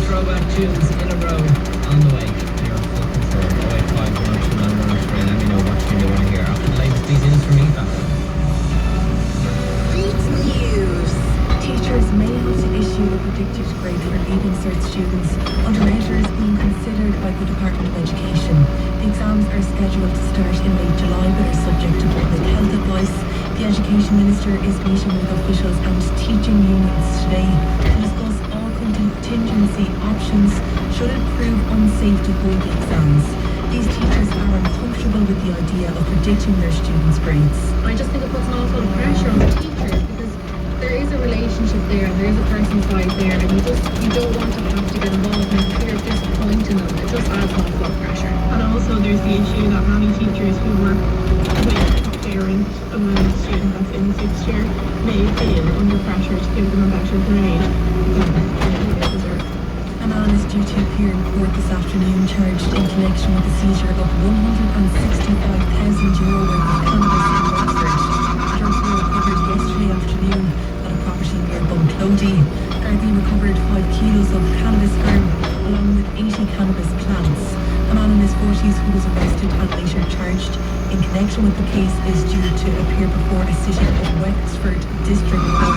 throwback tunes in a row on the way. You're in full control. 085 103. Let me know what tune you want to hear. After the latest beat news from Eva. Great news! Teachers may have to issue a predicted grade for Leaving Cert students under measures being considered by the Department of Education. The exams are scheduled to start in late July but are subject to public health advice. The Education Minister is meeting with officials and teaching unions today to discuss all contingency options should it prove unsafe to hold the exams. These teachers are uncomfortable with the idea of predicting their students' grades. I just think it puts an awful lot of pressure on the teachers because there is a relationship there and there is a person's side there and you don't want to have to get involved in a fear of disappointing them. It just adds an awful lot of pressure. And also there's the issue that many teachers who work with a parent of a student that's in sixth year may feel under pressure to give them a better grade than they deserve. A man is due to appear in court this afternoon charged in connection with the seizure of €165,000 worth of cannabis in Bradford. Drugs were recovered yesterday afternoon at a property near Bunclody. Gardaí recovered 5 kilos of cannabis farm along with 80 cannabis plants. A man in his 40s who was arrested and later charged in connection with the case is due to appear before a City of Wexford District Court